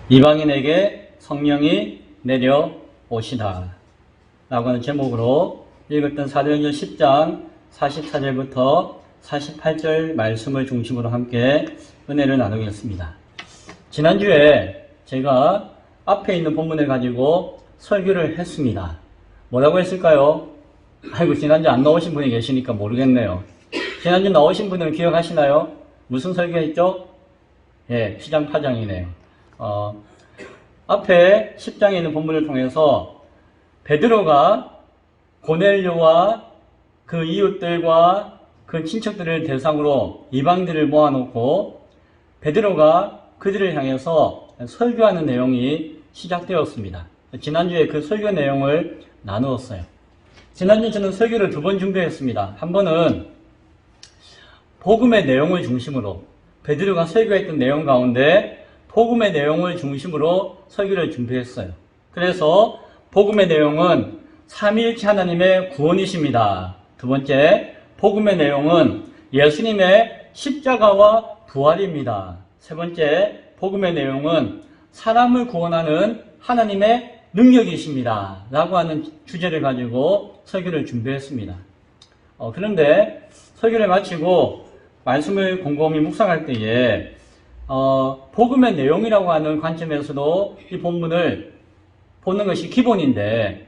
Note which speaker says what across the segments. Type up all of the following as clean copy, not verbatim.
Speaker 1: 이방인에게 성령이 내려오시다 라고 하는 제목으로 읽었던 사도행전 10장 44절부터 48절 말씀을 중심으로 함께 은혜를 나누겠습니다. 지난주에 제가 앞에 있는 본문을 가지고 설교를 했습니다. 뭐라고 했을까요? 아이고, 지난주 안 나오신 분이 계시니까 모르겠네요. 지난주 나오신 분은 기억하시나요? 무슨 설교했죠? 예, 시장 파장이네요. 앞에 10장에 있는 본문을 통해서 베드로가 고넬료와 그 이웃들과 그 친척들을 대상으로 이방인들을 모아놓고 베드로가 그들을 향해서 설교하는 내용이 시작되었습니다. 지난주에 그 설교 내용을 나누었어요. 지난주 저는 설교를 2번 준비했습니다. 한 번은 복음의 내용을 중심으로 베드로가 설교했던 내용 가운데 복음의 내용을 중심으로 설교를 준비했어요. 그래서 복음의 내용은 삼위일체 하나님의 구원이십니다. 두 번째, 복음의 내용은 예수님의 십자가와 부활입니다. 세 번째, 복음의 내용은 사람을 구원하는 하나님의 능력이십니다. 라고 하는 주제를 가지고 설교를 준비했습니다. 그런데 설교를 마치고 말씀을 곰곰이 묵상할 때에 복음의 내용이라고 하는 관점에서도 이 본문을 보는 것이 기본인데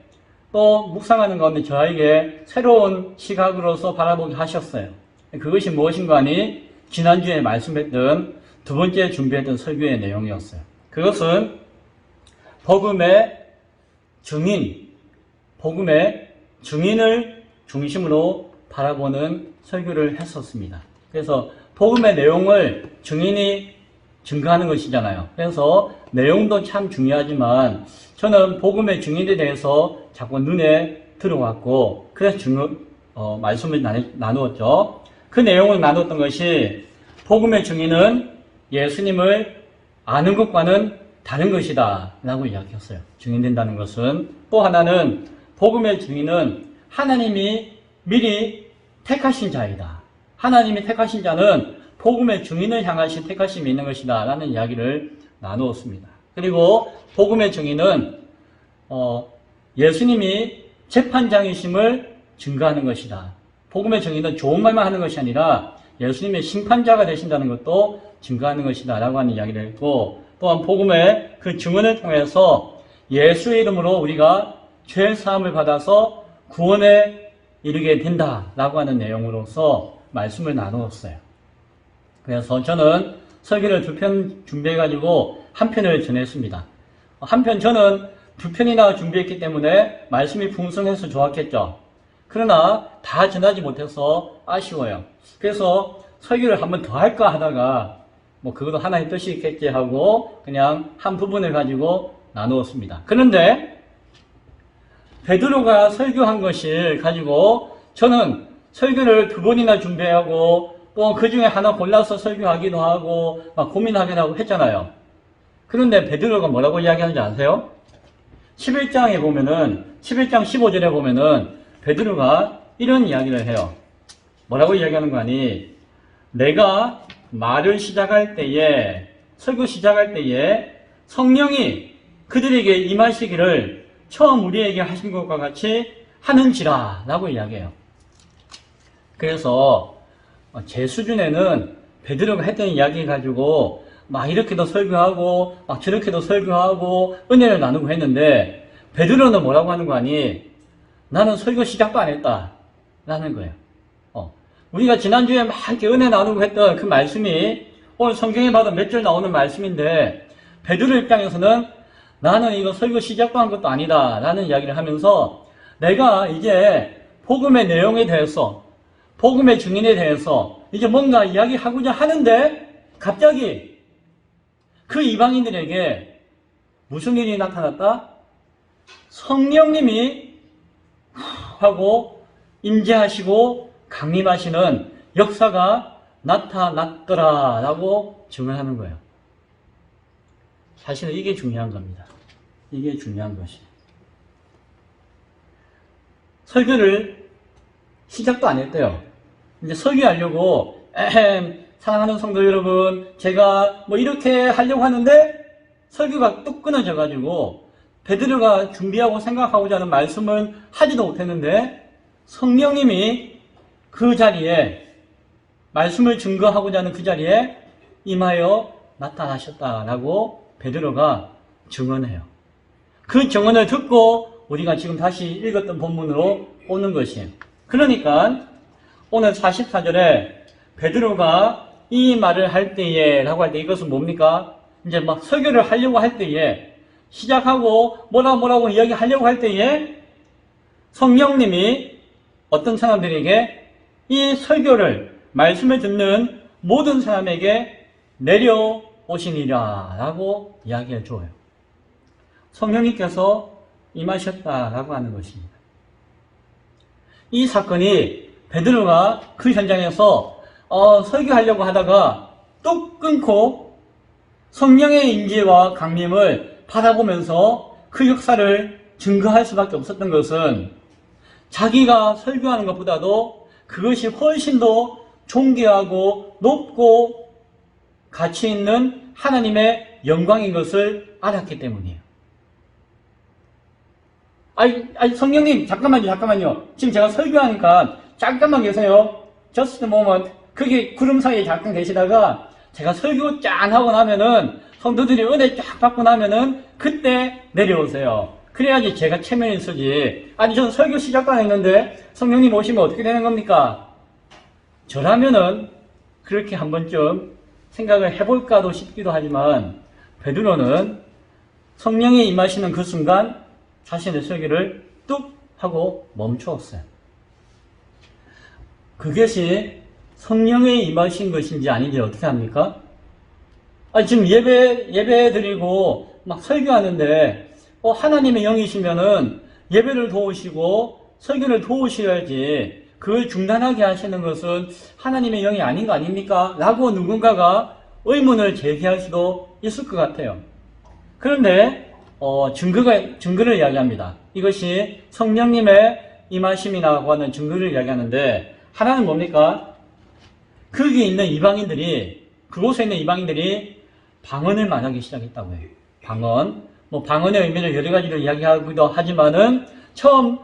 Speaker 1: 또 묵상하는 가운데 저에게 새로운 시각으로서 바라보게 하셨어요. 그것이 무엇인가 하니 지난주에 말씀했던 두 번째 준비했던 설교의 내용이었어요. 그것은 복음의 증인을 중심으로 바라보는 설교를 했었습니다. 그래서 복음의 내용을 증인이 증거하는 것이잖아요. 그래서 내용도 참 중요하지만 저는 복음의 증인에 대해서 자꾸 눈에 들어왔고 그래서 말씀을 나누었죠. 그 내용을 나눴던 것이 복음의 증인은 예수님을 아는 것과는 다른 것이다 라고 이야기했어요. 증인된다는 것은. 또 하나는 복음의 증인은 하나님이 미리 택하신 자이다. 하나님이 택하신 자는 복음의 증인을 향하신 택하심이 있는 것이다 라는 이야기를 나누었습니다. 그리고 복음의 증인은 예수님이 재판장이심을 증거하는 것이다. 복음의 증인은 좋은 말만 하는 것이 아니라 예수님의 심판자가 되신다는 것도 증거하는 것이다 라고 하는 이야기를 했고, 또한 복음의 그 증언을 통해서 예수의 이름으로 우리가 죄 사함을 받아서 구원에 이르게 된다 라고 하는 내용으로서 말씀을 나누었어요. 그래서 저는 설교를 2편 준비해가지고 한 편을 전했습니다. 한편 저는 2편이나 준비했기 때문에 말씀이 풍성해서 좋았겠죠. 그러나 다 전하지 못해서 아쉬워요. 그래서 설교를 한 번 더 할까 하다가 그것도 하나의 뜻이 있겠지 하고 그냥 한 부분을 가지고 나누었습니다. 그런데 베드로가 설교한 것을 가지고 저는 설교를 2번이나 준비하고 또 그 중에 하나 골라서 설교하기도 하고 막 고민하기도 하고 했잖아요. 그런데 베드로가 뭐라고 이야기하는지 아세요? 11장에 보면은 11장 15절에 보면은 베드로가 이런 이야기를 해요. 뭐라고 이야기하는 거 아니? 내가 말을 시작할 때에 설교 시작할 때에 성령이 그들에게 임하시기를 처음 우리에게 하신 것과 같이 하는지라 라고 이야기해요. 그래서 제 수준에는 베드로가 했던 이야기 가지고 막 이렇게도 설교하고 막 저렇게도 설교하고 은혜를 나누고 했는데 베드로는 뭐라고 하는 거 아니? 나는 설교 시작도 안 했다 라는 거예요. 우리가 지난주에 막 이렇게 은혜 나누고 했던 그 말씀이 오늘 성경에 봐도 몇 절 나오는 말씀인데 베드로 입장에서는 나는 이거 설교 시작도 한 것도 아니다 라는 이야기를 하면서 내가 이제 복음의 내용에 대해서 복음의 증인에 대해서 이제 뭔가 이야기하고자 하는데 갑자기 그 이방인들에게 무슨 일이 나타났다? 성령님이 하고 임재하시고 강림하시는 역사가 나타났더라 라고 증언하는 거예요. 사실은 이게 중요한 겁니다. 이게 중요한 것이. 설교를 시작도 안 했대요. 이제 설교하려고 사랑하는 성도 여러분, 제가 이렇게 하려고 하는데 설교가 뚝 끊어져가지고 베드로가 준비하고 생각하고자 하는 말씀을 하지도 못했는데 성령님이 그 자리에 말씀을 증거하고자 하는 그 자리에 임하여 나타나셨다라고 베드로가 증언해요. 그 증언을 듣고 우리가 지금 다시 읽었던 본문으로 오는 것이에요. 그러니까 오늘 44절에 베드로가 이 말을 할 때에 라고 할 때 이것은 뭡니까? 이제 막 설교를 하려고 할 때에 시작하고 뭐라고 이야기하려고 할 때에 성령님이 어떤 사람들에게 이 설교를 말씀을 듣는 모든 사람에게 내려오시니라 라고 이야기해 줘요. 성령님께서 임하셨다라고 하는 것입니다. 이 사건이 베드로가 그 현장에서 설교하려고 하다가 뚝 끊고 성령의 임재와 강림을 바라보면서 그 역사를 증거할 수밖에 없었던 것은 자기가 설교하는 것보다도 그것이 훨씬 더 존귀하고 높고 가치 있는 하나님의 영광인 것을 알았기 때문이에요. 아니, 성령님, 잠깐만요. 지금 제가 설교하니까 잠깐만 계세요. Just a moment. 그게 구름 사이에 잠깐 계시다가 제가 설교 짠 하고 나면은 성도들이 은혜 쫙 받고 나면은 그때 내려오세요. 그래야지 제가 체면이 서지. 아니, 저는 설교 시작도 안 했는데 성령님 오시면 어떻게 되는 겁니까? 저라면은 그렇게 한 번쯤 생각을 해볼까도 싶기도 하지만 베드로는 성령이 임하시는 그 순간 자신의 설교를 뚝 하고 멈추었어요. 그것이 성령의 임하신 것인지 아닌지 어떻게 합니까? 아니, 지금 예배 드리고 막 설교하는데 하나님의 영이시면은 예배를 도우시고 설교를 도우셔야지 그걸 중단하게 하시는 것은 하나님의 영이 아닌 거 아닙니까? 라고 누군가가 의문을 제기할 수도 있을 것 같아요. 그런데 증거를 이야기합니다. 이것이 성령님의 임하심이라고 하는 증거를 이야기하는데 하나는 뭡니까? 거기에 있는 이방인들이 그곳에 있는 이방인들이 방언을 말하기 시작했다고 해요. 방언의 의미를 여러 가지로 이야기하기도 하지만은 처음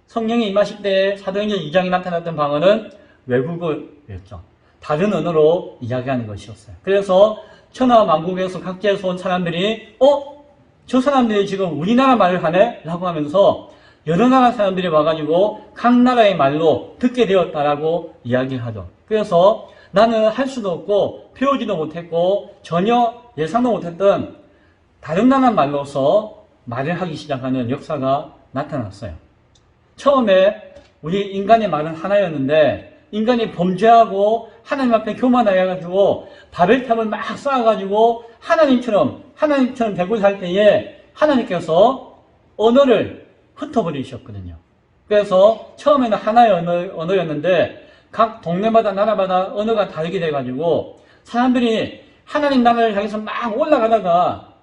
Speaker 1: 성령이 임하실 때 사도행전 2장에 나타났던 방언은 외국어였죠. 다른 언어로 이야기하는 것이었어요. 그래서 천하 만국에서 각지에서 온 사람들이 저 사람들이 지금 우리나라 말을 하네? 라고 하면서 여러 나라 사람들이 와가지고 각 나라의 말로 듣게 되었다라고 이야기하죠. 그래서 나는 할 수도 없고 배우지도 못했고 전혀 예상도 못했던 다른 나라 말로서 말을 하기 시작하는 역사가 나타났어요. 처음에 우리 인간의 말은 하나였는데 인간이 범죄하고 하나님 앞에 교만하여가지고 바벨탑을 막 쌓아가지고 하나님처럼 되고 살 때에 하나님께서 언어를 흩어버리셨거든요. 그래서 처음에는 하나의 언어였는데 각 동네마다 나라마다 언어가 다르게 돼가지고 사람들이 하나님 나라를 향해서 막 올라가다가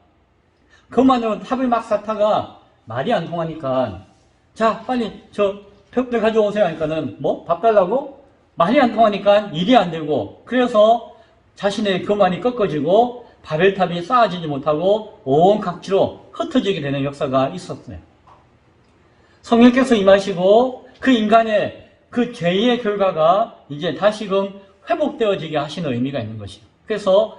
Speaker 1: 그만으로 탑을 막 쌓다가 말이 안 통하니까 자 빨리 저 벽들 가져오세요 하니까는 밥 달라고? 말이 안 통하니까 일이 안 되고 그래서 자신의 교만이 꺾어지고 바벨탑이 쌓아지지 못하고 온 각지로 흩어지게 되는 역사가 있었어요. 성령께서 임하시고 그 인간의 그 죄의 결과가 이제 다시금 회복되어지게 하시는 의미가 있는 것이에요. 그래서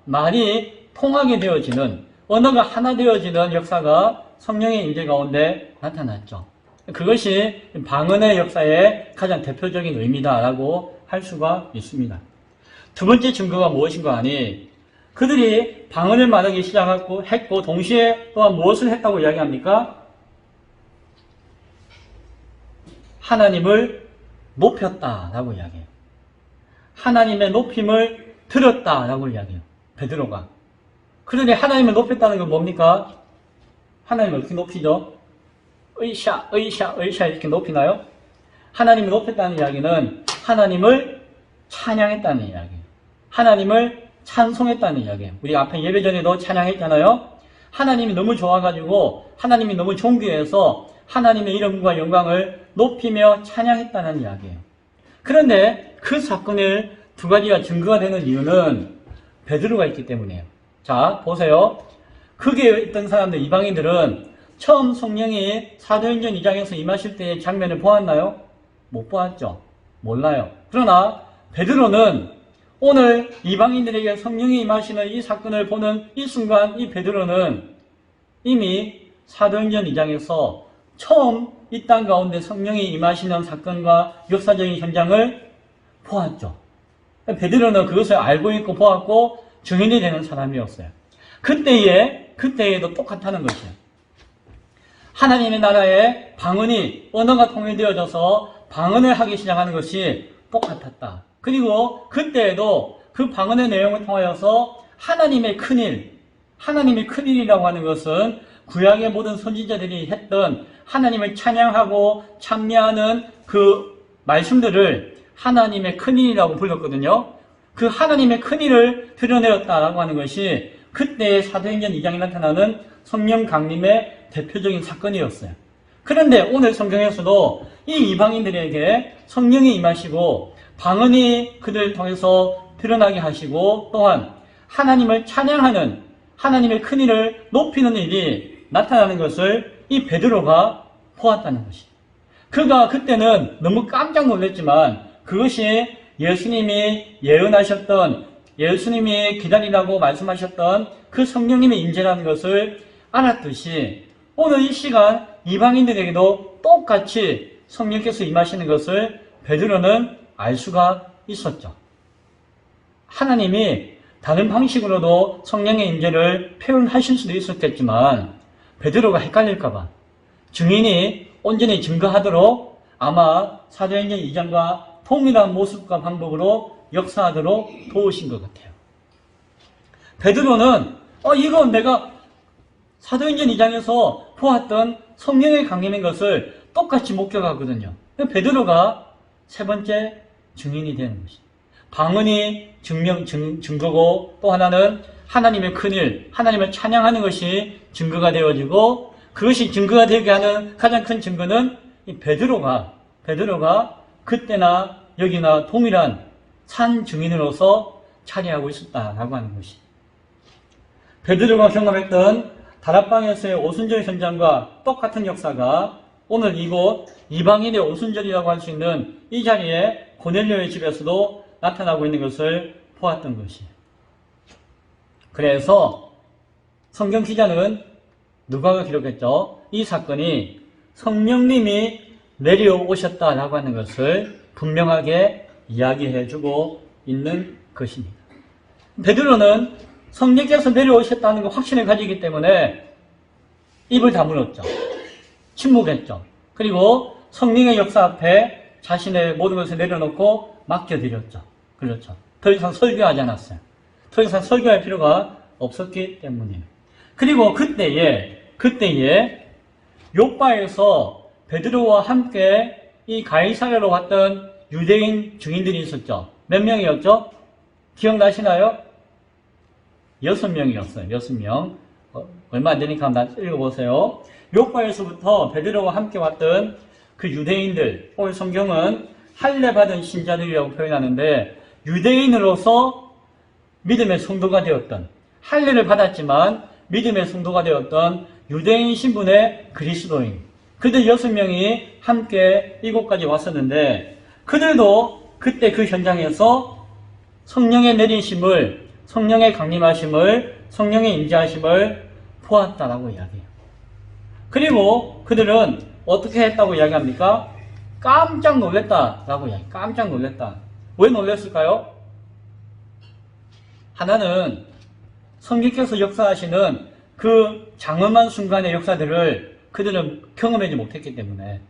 Speaker 1: 말이 통하게 되어지는, 언어가 하나 되어지는 역사가 성령의 임재 가운데 나타났죠. 그것이 방언의 역사의 가장 대표적인 의미다라고 할 수가 있습니다. 두 번째 증거가 무엇인가 하니 그들이 방언을 말하기 시작했고 동시에 또한 무엇을 했다고 이야기합니까? 하나님을 높였다라고 이야기해요. 하나님의 높임을 들었다라고 이야기해요. 베드로가. 그런데 하나님을 높였다는 건 뭡니까? 하나님을 어떻게 높이죠? 의샤 이렇게 높이나요? 하나님을 높였다는 이야기는 하나님을 찬양했다는 이야기예요. 하나님을 찬송했다는 이야기예요. 우리 앞에 예배전에도 찬양했잖아요. 하나님이 너무 좋아가지고 하나님이 너무 존귀해서 하나님의 이름과 영광을 높이며 찬양했다는 이야기예요. 그런데 그 사건을 두 가지가 증거가 되는 이유는 베드로가 있기 때문이에요. 자, 보세요. 거기에 있던 사람들, 이방인들은 처음 성령이 사도행전 2장에서 임하실 때의 장면을 보았나요? 못 보았죠. 몰라요. 그러나 베드로는 오늘 이방인들에게 성령이 임하시는 이 사건을 보는 이 순간 이 베드로는 이미 사도행전 2장에서 처음 이 땅 가운데 성령이 임하시는 사건과 역사적인 현장을 보았죠. 베드로는 그것을 알고 있고 보았고 증인이 되는 사람이었어요. 그때에도 똑같다는 것이에요. 하나님의 나라에 방언이 언어가 통일되어져서 방언을 하기 시작하는 것이 똑같았다. 그리고 그때에도 그 방언의 내용을 통하여서 하나님의 큰일이라고 하는 것은 구약의 모든 선지자들이 했던 하나님을 찬양하고 찬미하는 그 말씀들을 하나님의 큰일이라고 불렀거든요. 그 하나님의 큰일을 드러내었다라고 하는 것이 그때의 사도행전 2장에 나타나는 성령 강림의 대표적인 사건이었어요. 그런데 오늘 성경에서도 이 이방인들에게 성령이 임하시고 방언이 그들을 통해서 드러나게 하시고 또한 하나님을 찬양하는 하나님의 큰일을 높이는 일이 나타나는 것을 이 베드로가 보았다는 것이에요. 그가 그때는 너무 깜짝 놀랐지만 그것이 예수님이 예언하셨던 예수님이 기다리라고 말씀하셨던 그 성령님의 임재라는 것을 알았듯이 오늘 이 시간 이방인들에게도 똑같이 성령께서 임하시는 것을 베드로는 알 수가 있었죠. 하나님이 다른 방식으로도 성령의 임재를 표현하실 수도 있었겠지만 베드로가 헷갈릴까봐 증인이 온전히 증거하도록 아마 사도행전 2장과 동일한 모습과 방법으로 역사하도록 도우신 것 같아요. 베드로는 이건 내가 사도행전 2장에서 보았던 성령의 강림인 것을 똑같이 목격하거든요. 베드로가 세 번째 증인이 되는 것입니다. 방언이 증거고 또 하나는 하나님의 큰일, 하나님을 찬양하는 것이 증거가 되어지고 그것이 증거가 되게 하는 가장 큰 증거는 이 베드로가 그때나 여기나 동일한 산 증인으로서 차리하고 있었다라고 하는 것이. 베드로가 경험했던 다락방에서의 오순절 현장과 똑같은 역사가 오늘 이곳 이방인의 오순절이라고 할 수 있는 이 자리에 고넬료의 집에서도 나타나고 있는 것을 보았던 것이에요. 그래서 성경 기자는 누가가 기록했죠. 이 사건이 성령님이 내려오셨다라고 하는 것을 분명하게 이야기해주고 있는 것입니다. 베드로는 성령께서 내려오셨다는 그 확신을 가지기 때문에 입을 다물었죠. 침묵했죠. 그리고 성령의 역사 앞에 자신의 모든 것을 내려놓고 맡겨드렸죠. 그렇죠. 더 이상 설교하지 않았어요. 더 이상 설교할 필요가 없었기 때문이에요. 그리고 그때에 욥바에서 베드로와 함께 이 가이사랴로 왔던 유대인 증인들이 있었죠. 몇 명이었죠? 기억나시나요? 6명이었어요. 6명. 얼마 안 되니까 한번 읽어보세요. 욥바에서부터 베드로와 함께 왔던 그 유대인들, 오늘 성경은 할례 받은 신자들이라고 표현하는데 유대인으로서 믿음의 성도가 되었던, 할례를 받았지만 믿음의 성도가 되었던 유대인 신분의 그리스도인, 그들 6명이 함께 이곳까지 왔었는데 그들도 그때 그 현장에서 성령의 내리심을, 성령의 강림하심을, 성령의 임재하심을 보았다라고 이야기해요. 그리고 그들은 어떻게 했다고 이야기합니까? 깜짝 놀랐다라고 이야기해요. 깜짝 놀랐다. 왜 놀랐을까요? 하나는 성령께서 역사하시는 그 장엄한 순간의 역사들을 그들은 경험하지 못했기 때문에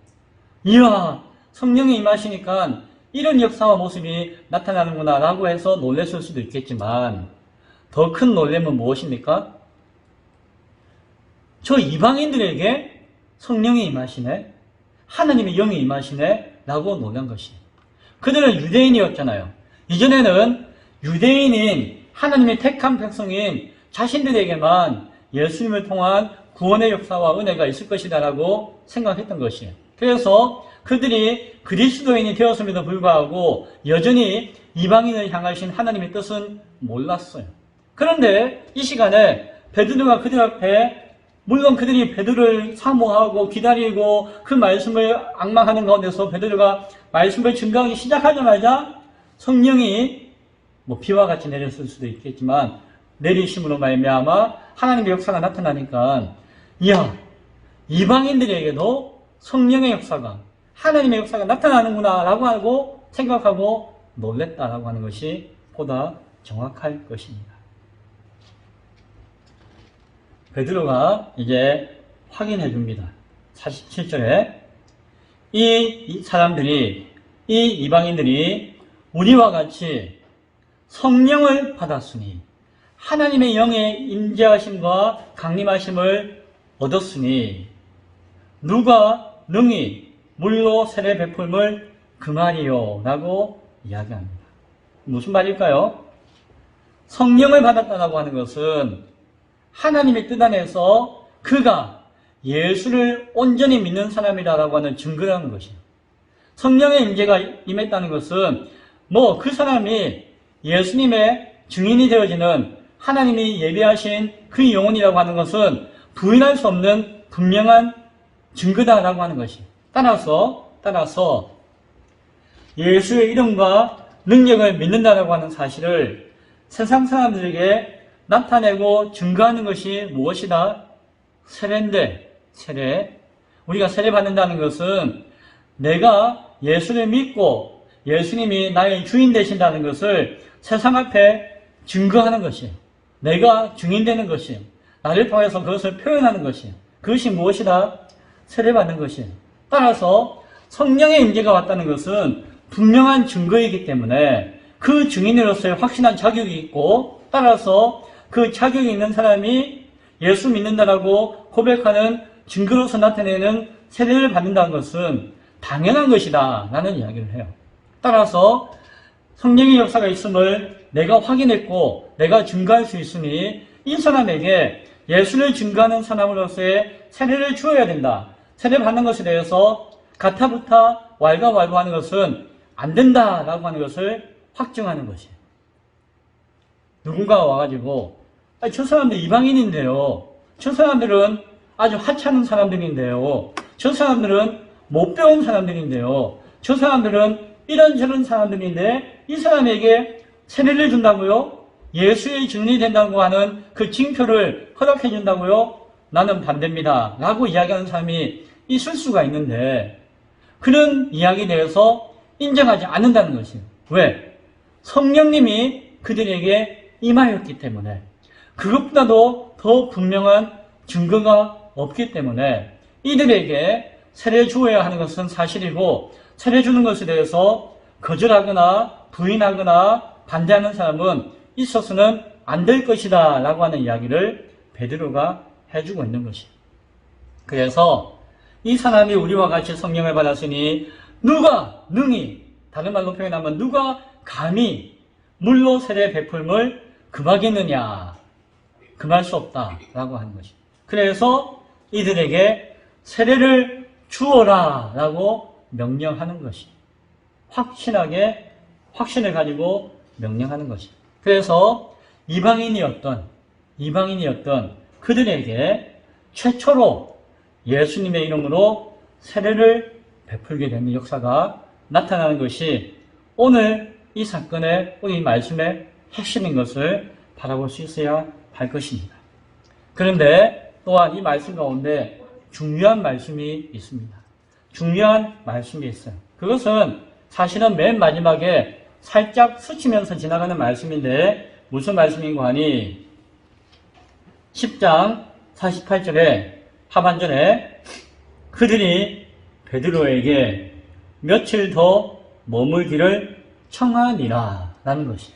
Speaker 1: 이야, 성령이 임하시니까 이런 역사와 모습이 나타나는구나 라고 해서 놀랐을 수도 있겠지만 더 큰 놀람은 무엇입니까? 저 이방인들에게 성령이 임하시네, 하나님의 영이 임하시네 라고 놀란 것이에요. 그들은 유대인이었잖아요. 이전에는 유대인인 하나님의 택한 백성인 자신들에게만 예수님을 통한 구원의 역사와 은혜가 있을 것이다 라고 생각했던 것이에요. 그래서 그들이 그리스도인이 되었음에도 불구하고 여전히 이방인을 향하신 하나님의 뜻은 몰랐어요. 그런데 이 시간에 베드로가 그들 앞에, 물론 그들이 베드로를 사모하고 기다리고 그 말씀을 앙망하는 가운데서 베드로가 말씀을 증거하기 시작하자마자 성령이 비와 같이 내렸을 수도 있겠지만 내리심으로 말미암아 하나님의 역사가 나타나니까, 이야, 이방인들에게도 성령의 역사가, 하나님의 역사가 나타나는구나 라고 하고 생각하고 놀랬다라고 하는 것이 보다 정확할 것입니다. 베드로가 이제 확인해 줍니다. 47절에 이 사람들이, 이 이방인들이 우리와 같이 성령을 받았으니 하나님의 영의 임재하심과 강림하심을 얻었으니 누가 능히 물로 세례 베풀물 금하리요 라고 이야기합니다. 무슨 말일까요? 성령을 받았다고 하는 것은 하나님의 뜻 안에서 그가 예수를 온전히 믿는 사람이라고 하는 증거라는 것이에요. 성령의 임재가 임했다는 것은 그 사람이 예수님의 증인이 되어지는 하나님이 예비하신 그 영혼이라고 하는 것은 부인할 수 없는 분명한 증거다라고 하는 것이에요. 따라서 예수의 이름과 능력을 믿는다라고 하는 사실을 세상 사람들에게 나타내고 증거하는 것이 무엇이다? 세례인데, 세례. 우리가 세례 받는다는 것은 내가 예수를 믿고 예수님이 나의 주인 되신다는 것을 세상 앞에 증거하는 것이에요. 내가 증인되는 것이에요. 나를 통해서 그것을 표현하는 것이에요. 그것이 무엇이다? 세례받는 것이에요. 따라서 성령의 임재가 왔다는 것은 분명한 증거이기 때문에 그 증인으로서의 확신한 자격이 있고, 따라서 그 자격이 있는 사람이 예수 믿는다라고 고백하는 증거로서 나타내는 세례를 받는다는 것은 당연한 것이다 라는 이야기를 해요. 따라서 성령의 역사가 있음을 내가 확인했고 내가 증거할 수 있으니 이 사람에게 예수를 증거하는 사람으로서의 세례를 주어야 된다. 세례 받는 것에 대해서 가타부타 왈가왈부하는 것은 안 된다라고 하는 것을 확증하는 것이에요. 누군가가 와가지고 저 사람들 이방인인데요. 저 사람들은 아주 하찮은 사람들인데요. 저 사람들은 못 배운 사람들인데요. 저 사람들은 이런저런 사람들인데 이 사람에게 세례를 준다고요? 예수의 증인이 된다고 하는 그 징표를 허락해 준다고요? 나는 반대입니다. 라고 이야기하는 사람이 있을 수가 있는데 그런 이야기에 대해서 인정하지 않는다는 것이에요. 왜? 성령님이 그들에게 임하였기 때문에, 그것보다도 더 분명한 증거가 없기 때문에 이들에게 세례 주어야 하는 것은 사실이고, 세례 주는 것에 대해서 거절하거나 부인하거나 반대하는 사람은 있어서는 안 될 것이다 라고 하는 이야기를 베드로가 해주고 있는 것이에요. 그래서 이 사람이 우리와 같이 성령을 받았으니 누가 능히, 다른 말로 표현하면 누가 감히 물로 세례 베풀물 금하겠느냐, 금할 수 없다 라고 하는 것이에요. 그래서 이들에게 세례를 주어라 라고 명령하는 것이에요. 확신하게 확신을 가지고 명령하는 것이에요. 그래서 이방인이었던 그들에게 최초로 예수님의 이름으로 세례를 베풀게 되는 역사가 나타나는 것이 오늘 이 사건의 우리 말씀의 핵심인 것을 바라볼 수 있어야 할 것입니다. 그런데 또한 이 말씀 가운데 중요한 말씀이 있습니다. 중요한 말씀이 있어요. 그것은 사실은 맨 마지막에 살짝 스치면서 지나가는 말씀인데 무슨 말씀인가 하니 10장 48절에 하반절에 그들이 베드로에게 며칠 더 머물기를 청하니라 라는 것이에요.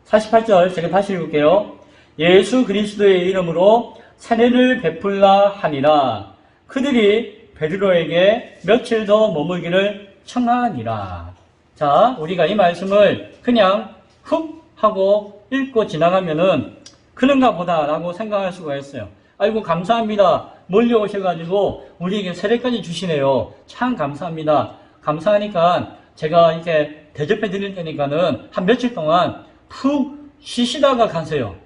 Speaker 1: 48절 제가 다시 읽을게요. 예수 그리스도의 이름으로 세례를 베풀라 하니라. 그들이 베드로에게 며칠 더 머물기를 청하니라. 자, 우리가 이 말씀을 그냥 훅 하고 읽고 지나가면은 그런가 보다라고 생각할 수가 있어요. 아이고 감사합니다. 멀리 오셔가지고 우리에게 세례까지 주시네요. 참 감사합니다. 감사하니까 제가 이렇게 대접해 드릴 테니까는 한 며칠 동안 푹 쉬시다가 가세요.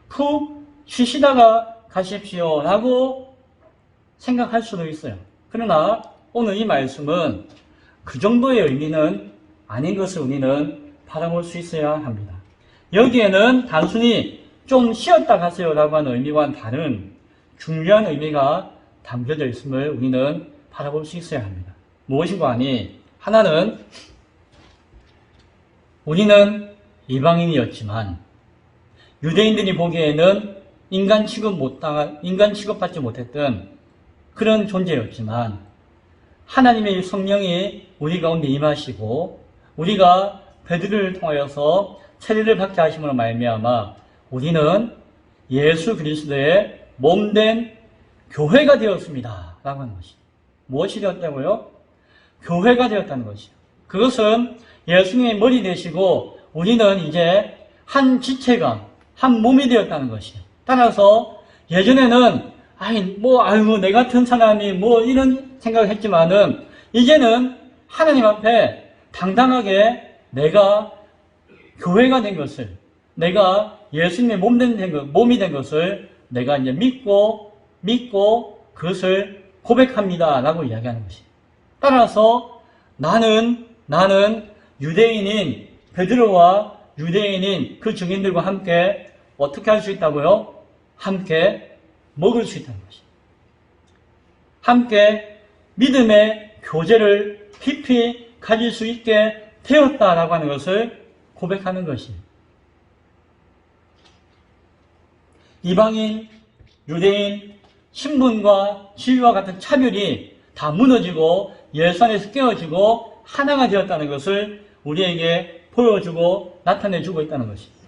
Speaker 1: 푹 쉬시다가 가십시오. 라고 생각할 수도 있어요. 그러나 오늘 이 말씀은 그 정도의 의미는 아닌 것을 우리는 바라볼 수 있어야 합니다. 여기에는 단순히 좀 쉬었다 가세요 라고 하는 의미와는 다른 중요한 의미가 담겨져 있음을 우리는 바라볼 수 있어야 합니다. 무엇인가 하니 하나는 우리는 이방인이었지만 유대인들이 보기에는 인간 취급받지 못했던 그런 존재였지만 하나님의 성령이 우리 가운데 임하시고 우리가 베드로를 통하여서 세례를 받게 하심으로 말미암아 우리는 예수 그리스도의 몸된 교회가 되었습니다. 라고 하는 것이. 무엇이 되었다고요? 교회가 되었다는 것이요. 그것은 예수님의 머리 되시고 우리는 이제 한 지체가, 한 몸이 되었다는 것이요. 따라서 예전에는 내 같은 사람이 이런 생각을 했지만은 이제는 하나님 앞에 당당하게 내가 교회가 된 것을, 내가 예수님의 몸이 된 것을 내가 이제 믿고 그것을 고백합니다. 라고 이야기하는 것이에요. 따라서 나는 유대인인 베드로와 유대인인 그 증인들과 함께 어떻게 할 수 있다고요? 함께 먹을 수 있다는 것이에요. 함께 믿음의 교제를 깊이 가질 수 있게 되었다라고 하는 것을 고백하는 것이에요. 이방인, 유대인, 신분과 지위와 같은 차별이 다 무너지고 예수 안에서 깨어지고 하나가 되었다는 것을 우리에게 보여주고 나타내주고 있다는 것입니다.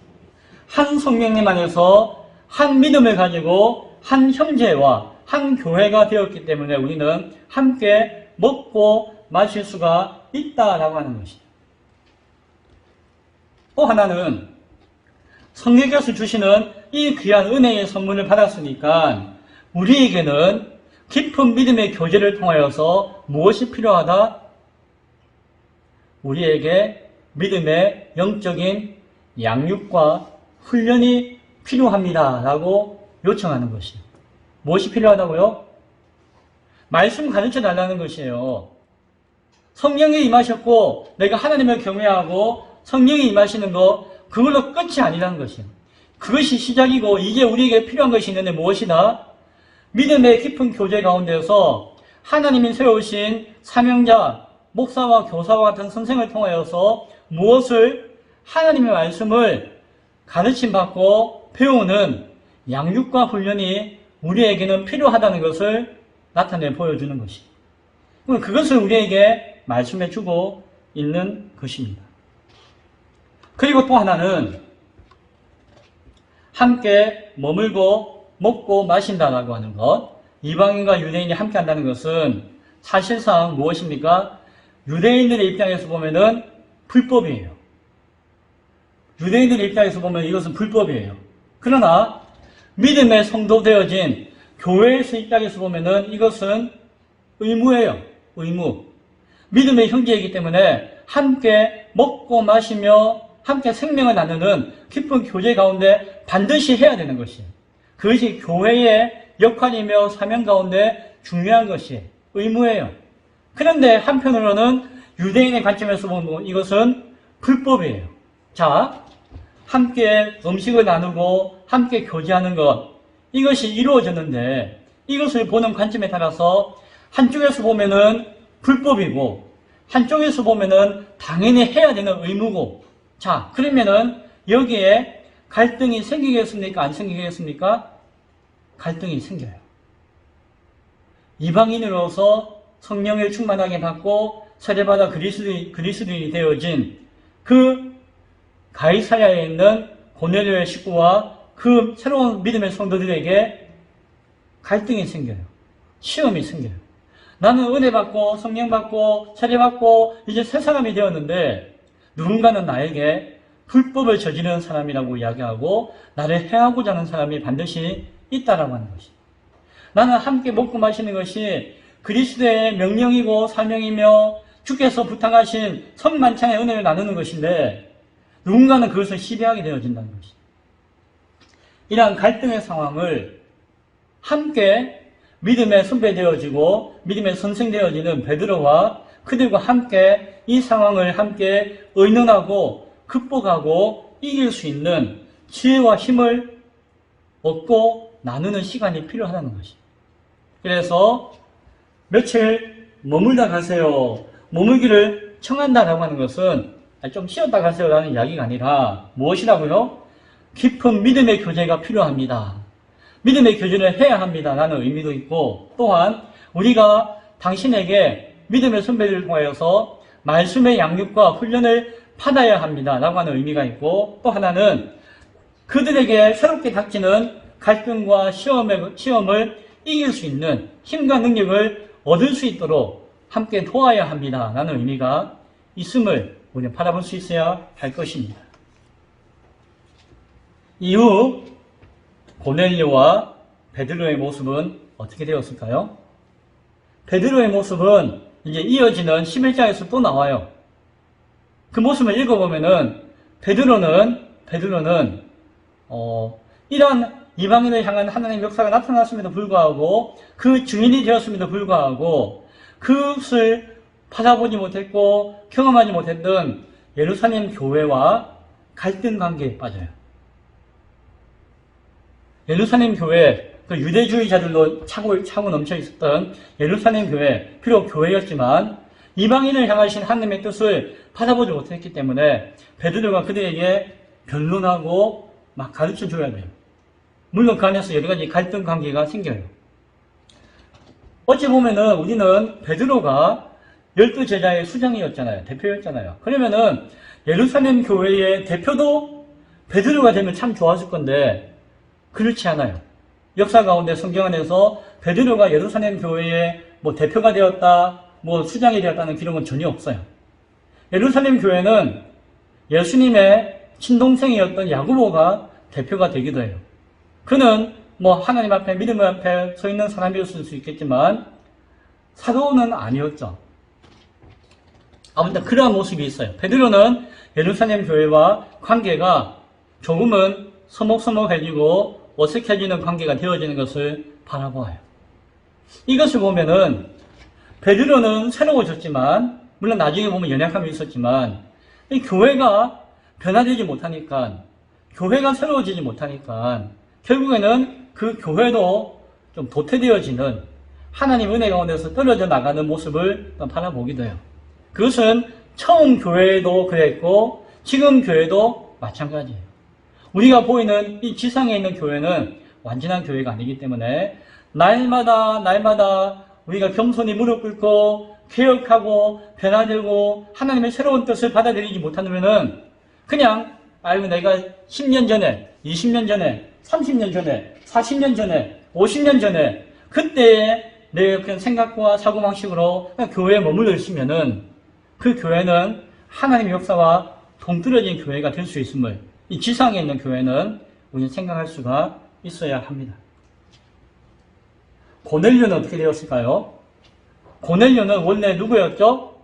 Speaker 1: 한 성령님 안에서 한 믿음을 가지고 한 형제와 한 교회가 되었기 때문에 우리는 함께 먹고 마실 수가 있다라고 하는 것입니다. 또 하나는 성령께서 주시는 이 귀한 은혜의 선물을 받았으니까 우리에게는 깊은 믿음의 교제를 통하여서 무엇이 필요하다? 우리에게 믿음의 영적인 양육과 훈련이 필요합니다. 라고 요청하는 것이에요. 무엇이 필요하다고요? 말씀 가르쳐 달라는 것이에요. 성령이 임하셨고 내가 하나님을 경외하고 성령이 임하시는 것, 그걸로 끝이 아니라는 것이에요. 그것이 시작이고 이제 우리에게 필요한 것이 있는데 무엇이다? 믿음의 깊은 교제 가운데서 하나님이 세우신 사명자, 목사와 교사와 같은 선생을 통하여서 무엇을 하나님의 말씀을 가르침받고 배우는 양육과 훈련이 우리에게는 필요하다는 것을 나타내 보여주는 것이에요. 그것을 우리에게 말씀해 주고 있는 것입니다. 그리고 또 하나는 함께 머물고 먹고 마신다라고 하는 것. 이방인과 유대인이 함께 한다는 것은 사실상 무엇입니까? 유대인들의 입장에서 보면은 불법이에요. 유대인들의 입장에서 보면 이것은 불법이에요. 그러나 믿음의 성도 되어진 교회에서 입장에서 보면은 이것은 의무예요. 의무. 믿음의 형제이기 때문에 함께 먹고 마시며 함께 생명을 나누는 깊은 교제 가운데 반드시 해야 되는 것이에요. 그것이 교회의 역할이며 사명 가운데 중요한 것이 의무예요. 그런데 한편으로는 유대인의 관점에서 보면 이것은 불법이에요. 자, 함께 음식을 나누고 함께 교제하는 것, 이것이 이루어졌는데 이것을 보는 관점에 따라서 한쪽에서 보면은 불법이고 한쪽에서 보면은 당연히 해야 되는 의무고, 자, 그러면은 여기에 갈등이 생기겠습니까? 안 생기겠습니까? 갈등이 생겨요. 이방인으로서 성령을 충만하게 받고 세례받아 그리스도인이 되어진 그 가이사랴에 있는 고넬료의 식구와 그 새로운 믿음의 성도들에게 갈등이 생겨요. 시험이 생겨요. 나는 은혜 받고 성령 받고 세례 받고 이제 새 사람이 되었는데 누군가는 나에게 불법을 저지르는 사람이라고 이야기하고 나를 해하고자 하는 사람이 반드시 있다라고 하는 것이. 나는 함께 먹고 마시는 것이 그리스도의 명령이고 사명이며 주께서 부탁하신 성만찬의 은혜를 나누는 것인데 누군가는 그것을 시비하게 되어진다는 것입니다. 이러한 갈등의 상황을 함께 믿음의 선배되어지고 믿음의 선생되어지는 베드로와 그들과 함께 이 상황을 함께 의논하고 극복하고 이길 수 있는 지혜와 힘을 얻고 나누는 시간이 필요하다는 것입니다. 그래서 며칠 머물다 가세요. 머물기를 청한다라고 하는 것은 좀 쉬었다 가세요라는 이야기가 아니라 무엇이라고요? 깊은 믿음의 교제가 필요합니다. 믿음의 교제를 해야 합니다라는 의미도 있고 또한 우리가 당신에게 믿음의 선배를 통하여서 말씀의 양육과 훈련을 받아야 합니다라고 하는 의미가 있고 또 하나는 그들에게 새롭게 닥치는 갈등과 시험을 이길 수 있는 힘과 능력을 얻을 수 있도록 함께 도와야 합니다라는 의미가 있음을 우리는 바라볼 수 있어야 할 것입니다. 이후 고넬료와 베드로의 모습은 어떻게 되었을까요? 베드로의 모습은 이제 이어지는 11장에서 또 나와요. 그 모습을 읽어보면은 베드로는 이런 이방인을 향한 하나님의 역사가 나타났음에도 불구하고 그 증인이 되었음에도 불구하고 그것을 받아보지 못했고 경험하지 못했던 예루살렘 교회와 갈등 관계에 빠져요. 예루살렘 교회, 그 유대주의자들로 차고 넘쳐 있었던 예루살렘 교회, 비록 교회였지만 이방인을 향하신 하나님의 뜻을 받아보지 못했기 때문에 베드로가 그들에게 변론하고 막 가르쳐 줘야 돼요. 물론 그 안에서 여러 가지 갈등 관계가 생겨요. 어찌 보면은 우리는 베드로가 12제자의 수장이었잖아요. 대표였잖아요. 그러면은 예루살렘 교회의 대표도 베드로가 되면 참 좋았을 건데 그렇지 않아요. 역사 가운데 성경 안에서 베드로가 예루살렘 교회의 대표가 되었다, 수장이 되었다는 기록은 전혀 없어요. 예루살렘 교회는 예수님의 친동생이었던 야고보가 대표가 되기도 해요. 그는 하나님 앞에 믿음 앞에 서 있는 사람이었을 수 있겠지만 사도는 아니었죠. 아무튼 그러한 모습이 있어요. 베드로는 예루살렘 교회와 관계가 조금은 서먹서먹해지고 어색해지는 관계가 되어지는 것을 바라보아요. 이것을 보면은 베드로는 새로워졌지만 물론 나중에 보면 연약함이 있었지만 이 교회가 변화되지 못하니까 교회가 새로워지지 못하니까 결국에는 그 교회도 좀 도태되어지는 하나님 은혜 가운데서 떨어져 나가는 모습을 바라보기도 해요. 그것은 처음 교회도 그랬고 지금 교회도 마찬가지예요. 우리가 보이는 이 지상에 있는 교회는 완전한 교회가 아니기 때문에 날마다 우리가 겸손히 무릎 꿇고 개혁하고 변화되고 하나님의 새로운 뜻을 받아들이지 못하면은 그냥 내가 10년 전에, 20년 전에, 30년 전에, 40년 전에, 50년 전에 그때의 내 그런 생각과 사고방식으로 교회에 머물러 있으면은 그 교회는 하나님의 역사와 동떨어진 교회가 될 수 있음을 이 지상에 있는 교회는 우리는 생각할 수가 있어야 합니다. 고넬료는 어떻게 되었을까요? 고넬료는 원래 누구였죠?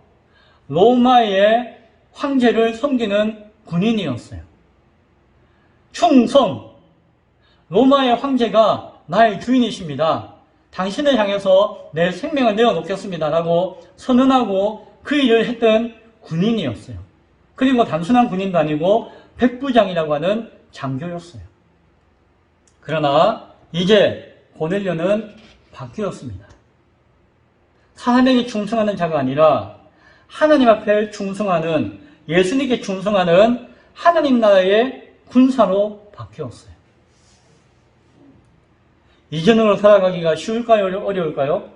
Speaker 1: 로마의 황제를 섬기는 군인이었어요. 충성! 로마의 황제가 나의 주인이십니다. 당신을 향해서 내 생명을 내어놓겠습니다. 라고 선언하고 그 일을 했던 군인이었어요. 그리고 단순한 군인도 아니고 백부장이라고 하는 장교였어요. 그러나 이제 고넬료는 바뀌었습니다. 사람에게 충성하는 자가 아니라 하나님 앞에 충성하는, 예수님께 충성하는 하나님 나라의 군사로 바뀌었어요. 이전으로 살아가기가 쉬울까요? 어려울까요?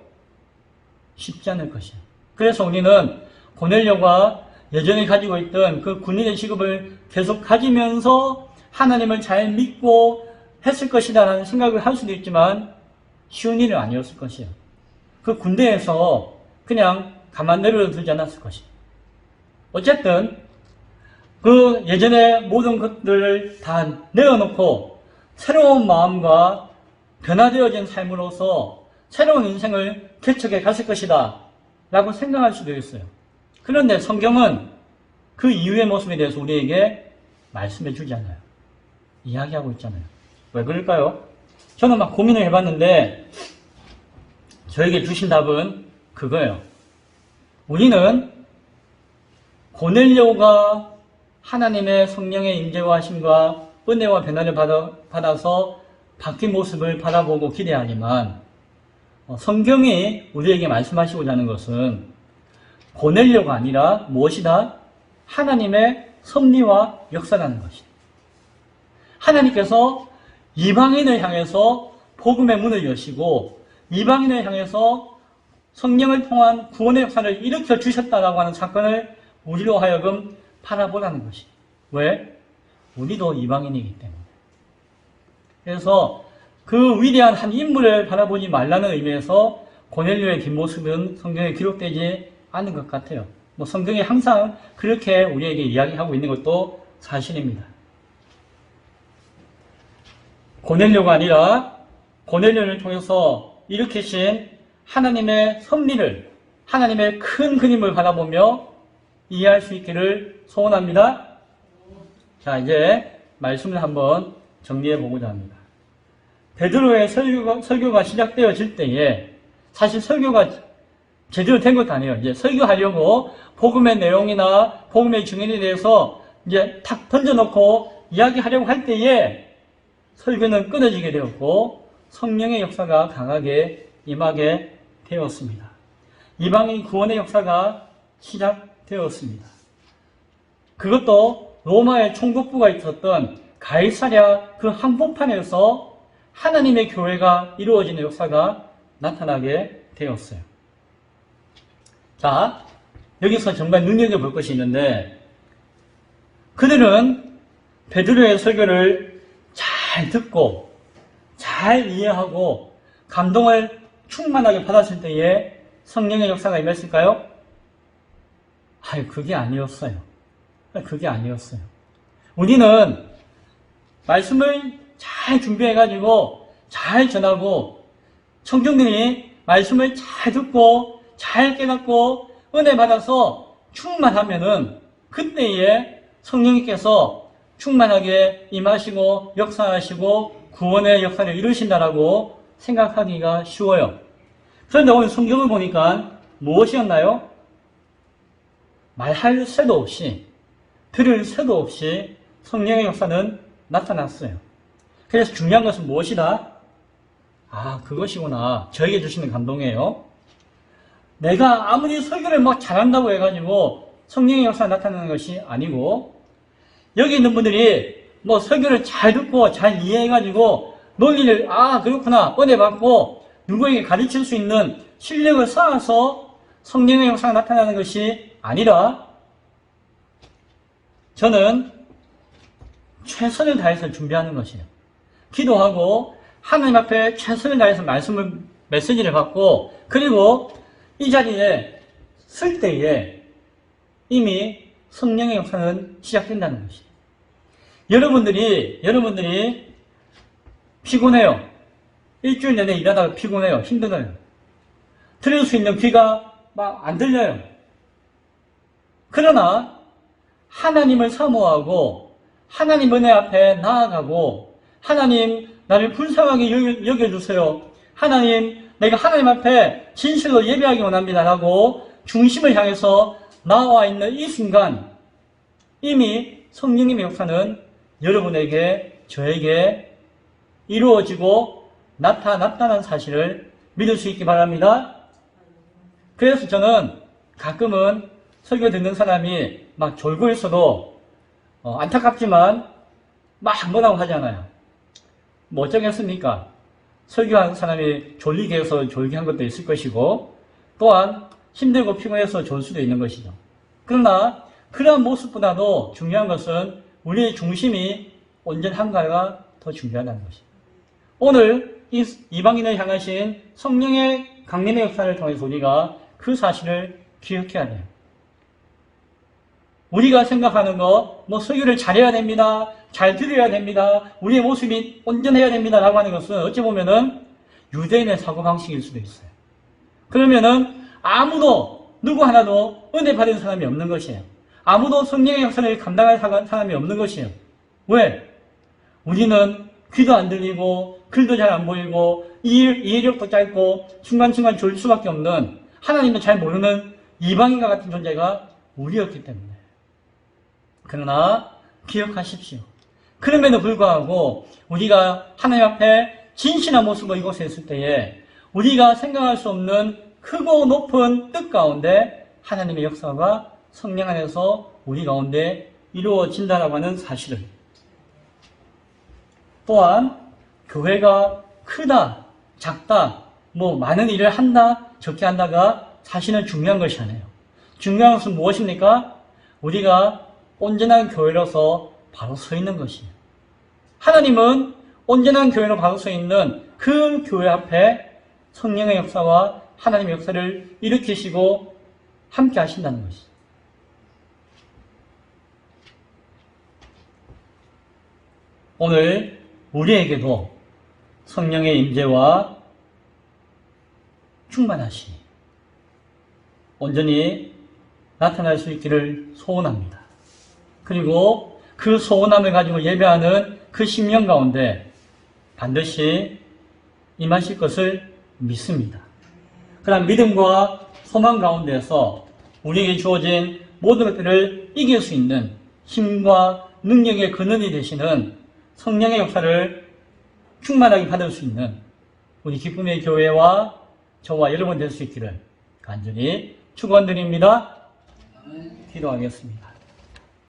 Speaker 1: 쉽지 않을 것이에요. 그래서 우리는 고넬료가 예전에 가지고 있던 그 군인의 직업을 계속 가지면서 하나님을 잘 믿고 했을 것이다 라는 생각을 할 수도 있지만 쉬운 일은 아니었을 것이에요. 그 군대에서 그냥 가만 내버려두지 않았을 것이에요. 어쨌든 그 예전에 모든 것들을 다 내어놓고 새로운 마음과 변화되어진 삶으로서 새로운 인생을 개척해 갔을 것이다 라고 생각할 수도 있어요. 그런데 성경은 그 이후의 모습에 대해서 우리에게 말씀해 주지 않아요. 이야기하고 있잖아요. 왜 그럴까요? 저는 막 고민을 해봤는데 저에게 주신 답은 그거예요. 우리는 고넬료가 하나님의 성령의 임재와 하심과 은혜와 변화를 받아서 바뀐 모습을 바라보고 기대하지만 성경이 우리에게 말씀하시고자 하는 것은 고넬료가 아니라 무엇이다? 하나님의 섭리와 역사라는 것이다. 하나님께서 이방인을 향해서 복음의 문을 여시고 이방인을 향해서 성령을 통한 구원의 역사를 일으켜 주셨다라고 하는 사건을 우리로 하여금 바라보라는 것이. 왜? 우리도 이방인이기 때문에. 그래서 그 위대한 한 인물을 바라보지 말라는 의미에서 고넬료의 뒷모습은 성경에 기록되지 않은 것 같아요. 성경이 항상 그렇게 우리에게 이야기하고 있는 것도 사실입니다. 고넬료가 아니라 고넬료를 통해서 일으키신 하나님의 섭리를, 하나님의 큰 그림을 바라보며 이해할 수 있기를 소원합니다. 자, 이제 말씀을 한번 정리해 보고자 합니다. 베드로의 설교가 시작되어질 때에 사실 설교가 제대로 된 것도 아니에요. 이제 설교하려고 복음의 내용이나 복음의 증인에 대해서 이제 탁 던져놓고 이야기하려고 할 때에 설교는 끊어지게 되었고 성령의 역사가 강하게 임하게 되었습니다. 이방인 구원의 역사가 시작되었습니다. 그것도 로마의 총독부가 있었던 가이사랴 그 한복판에서 하나님의 교회가 이루어지는 역사가 나타나게 되었어요. 자, 여기서 정말 눈여겨볼 것이 있는데 그들은 베드로의 설교를 잘 듣고 잘 이해하고 감동을 충만하게 받았을 때에 성령의 역사가 임했을까요? 그게 아니었어요. 그게 아니었어요. 우리는 말씀을 잘 준비해가지고 잘 전하고 청중들이 말씀을 잘 듣고 잘 깨닫고 은혜 받아서 충만하면은 그때에 성령님께서 충만하게 임하시고 역사하시고 구원의 역사를 이루신다라고 생각하기가 쉬워요. 그런데 오늘 성경을 보니까 무엇이었나요? 말할 새도 없이 들을 새도 없이 성령의 역사는 나타났어요. 그래서 중요한 것은 무엇이다? 그것이구나. 저에게 주시는 감동이에요. 내가 아무리 설교를 막 잘한다고 해가지고 성령의 역사가 나타나는 것이 아니고 여기 있는 분들이 설교를 잘 듣고 잘 이해해가지고 논리를 그렇구나 은혜 받고 누구에게 가르칠 수 있는 실력을 쌓아서 성령의 역사가 나타나는 것이 아니라 저는 최선을 다해서 준비하는 것이에요. 기도하고 하나님 앞에 최선을 다해서 메시지를 받고 그리고 이 자리에 쓸 때에 이미 성령의 역사는 시작된다는 것이에요. 여러분들이 피곤해요. 일주일 내내 일하다가 피곤해요. 힘들어요. 들을 수 있는 귀가 막 안 들려요. 그러나 하나님을 사모하고 하나님 은혜 앞에 나아가고 하나님 나를 불쌍하게 여겨주세요. 하나님 내가 하나님 앞에 진실로 예배하기 원합니다 라고 중심을 향해서 나와 있는 이 순간 이미 성령님의 역사는 여러분에게 저에게 이루어지고 나타났다는 사실을 믿을 수 있기 바랍니다. 그래서 저는 가끔은 설교 듣는 사람이 막 졸고 있어도 안타깝지만 막 뭐라고 하잖아요. 뭐 어쩌겠습니까? 설교하는 사람이 졸리게 해서 졸게 한 것도 있을 것이고 또한 힘들고 피곤해서 졸 수도 있는 것이죠. 그러나 그러한 모습보다도 중요한 것은 우리의 중심이 온전한가가 더 중요하다는 것입니다. 오늘 이 이방인을 향하신 성령의 강림의 역사를 통해서 우리가 그 사실을 기억해야 돼요. 우리가 생각하는 설교를 잘해야 됩니다. 잘 들어야 됩니다. 우리의 모습이 온전해야 됩니다. 라고 하는 것은 어찌 보면은 유대인의 사고방식일 수도 있어요. 그러면은 아무도 누구 하나도 은혜 받은 사람이 없는 것이에요. 아무도 성령의 역사를 감당할 사람이 없는 것이에요. 왜? 우리는 귀도 안 들리고 글도 잘 안 보이고 이해력도 짧고 순간순간 졸 수밖에 없는 하나님도 잘 모르는 이방인과 같은 존재가 우리였기 때문에. 그러나 기억하십시오. 그럼에도 불구하고 우리가 하나님 앞에 진실한 모습으로 이곳에 있을 때에 우리가 생각할 수 없는 크고 높은 뜻 가운데 하나님의 역사가 성령 안에서 우리 가운데 이루어진다라고 하는 사실을, 또한 교회가 크다, 작다, 많은 일을 한다, 적게 한다가 사실은 중요한 것이 아니에요. 중요한 것은 무엇입니까? 우리가 온전한 교회로서 바로 서 있는 것이에요. 하나님은 온전한 교회로 바로 서 있는 그 교회 앞에 성령의 역사와 하나님의 역사를 일으키시고 함께 하신다는 것이죠. 오늘 우리에게도 성령의 임재와 충만하심이 온전히 나타날 수 있기를 소원합니다. 그리고 그 소원함을 가지고 예배하는 그 심령 가운데 반드시 임하실 것을 믿습니다. 그러나 믿음과 소망 가운데서 우리에게 주어진 모든 것들을 이길 수 있는 힘과 능력의 근원이 되시는 성령의 역사를 충만하게 받을 수 있는 우리 기쁨의 교회와 저와 여러분 될 수 있기를 간절히 축원드립니다. 기도하겠습니다.